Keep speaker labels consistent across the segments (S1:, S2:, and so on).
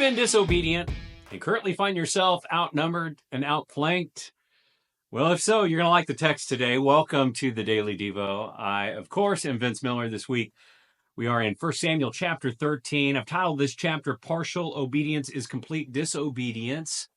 S1: been disobedient and currently find yourself outnumbered and outflanked? Well, if so, you're going to like the text today. Welcome to the Daily Devo. I, of course, am Vince Miller. This week, we are in 1 Samuel chapter 13. I've titled this chapter, Partial Obedience is Complete Disobedience.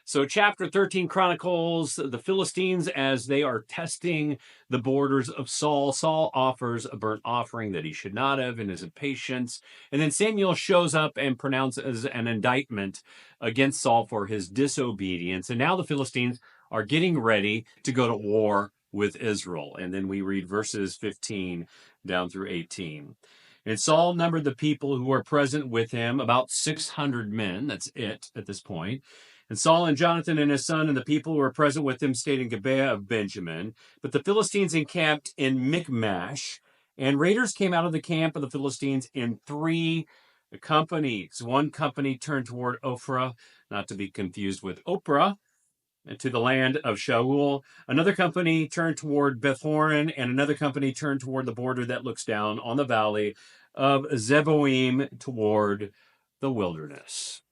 S1: So chapter 13 chronicles the Philistines as they are testing the borders of Saul. Saul offers a burnt offering that he should not have in his impatience. And then Samuel shows up and pronounces an indictment against Saul for his disobedience. And now the Philistines are getting ready to go to war with Israel. And then we read verses 15 down through 18. And Saul numbered the people who were present with him, about 600 men. That's it at this point. And Saul and Jonathan and his son and the people who were present with him stayed in Geba of Benjamin. But the Philistines encamped in Michmash, and raiders came out of the camp of the Philistines in 3 companies. One company turned toward Ophrah, not to be confused with Ophrah, to the land of Shual. Another company turned toward Beth-horon, and another company turned toward the border that looks down on the Valley of Zeboim toward the wilderness.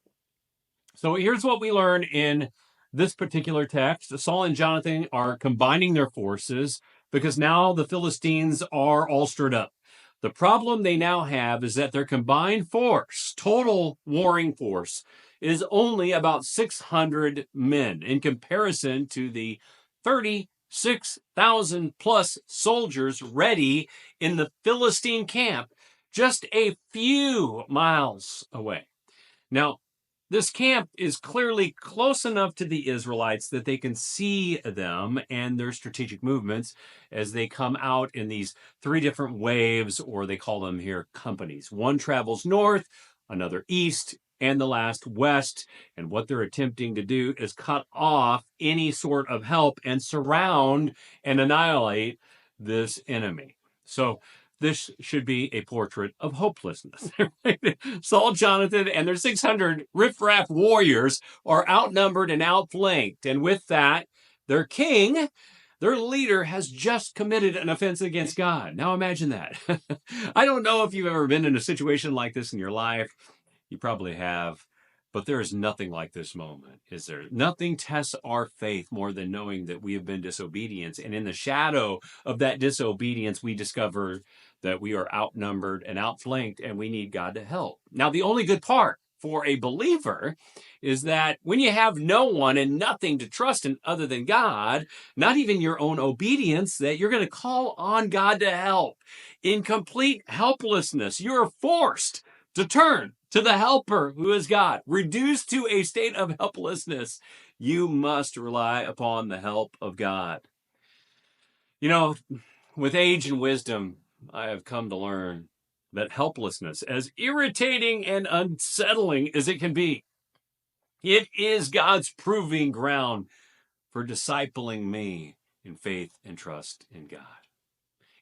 S1: So here's what we learn in this particular text. Saul and Jonathan are combining their forces because now the Philistines are all stirred up. The problem they now have is that their combined force, total warring force, is only about 600 men in comparison to the 36,000 plus soldiers ready in the Philistine camp just a few miles away. Now, this camp is clearly close enough to the Israelites that they can see them and their strategic movements as they come out in these 3 different waves, or they call them here companies. One travels north, another east, and the last west. And what they're attempting to do is cut off any sort of help and surround and annihilate this enemy. So this should be a portrait of hopelessness. Saul, Jonathan, and their 600 riffraff warriors are outnumbered and outflanked. And with that, their king, their leader, has just committed an offense against God. Now imagine that. I don't know if you've ever been in a situation like this in your life. You probably have. But there is nothing like this moment, is there? Nothing tests our faith more than knowing that we have been disobedient. And in the shadow of that disobedience, we discover that we are outnumbered and outflanked, and we need God to help. Now, the only good part for a believer is that when you have no one and nothing to trust in other than God, not even your own obedience, that you're going to call on God to help. In complete helplessness, you're forced to turn to the helper who is God. Reduced to a state of helplessness, you must rely upon the help of God. You know, with age and wisdom, I have come to learn that helplessness, as irritating and unsettling as it can be, it is God's proving ground for discipling me in faith and trust in God.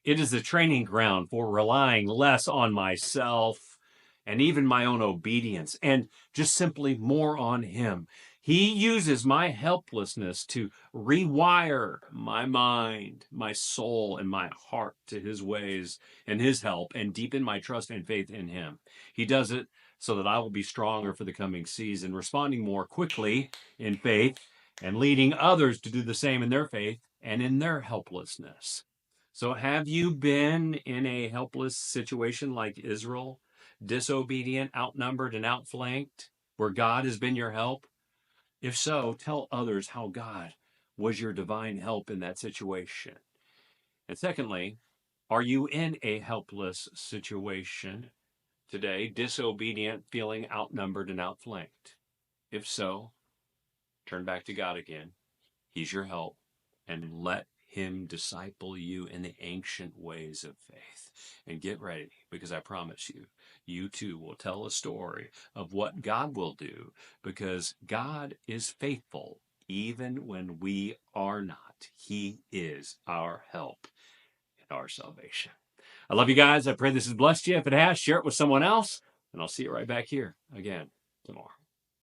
S1: It is the training ground for relying less on myself and even my own obedience, and just simply more on Him. He uses my helplessness to rewire my mind, my soul, and my heart to His ways and His help, and deepen my trust and faith in Him. He does it so that I will be stronger for the coming season, responding more quickly in faith and leading others to do the same in their faith and in their helplessness. So have you been in a helpless situation like Israel? Disobedient, outnumbered, and outflanked, where God has been your help? If so, tell others how God was your divine help in that situation. And secondly, are you in a helpless situation today, disobedient, feeling outnumbered and outflanked? If so, turn back to God again. He's your help, and let Him disciple you in the ancient ways of faith. And get ready, because I promise you, you too will tell a story of what God will do, because God is faithful even when we are not. He is our help and our salvation. I love you guys. I pray this has blessed you. If it has, share it with someone else, and I'll see you right back here again tomorrow.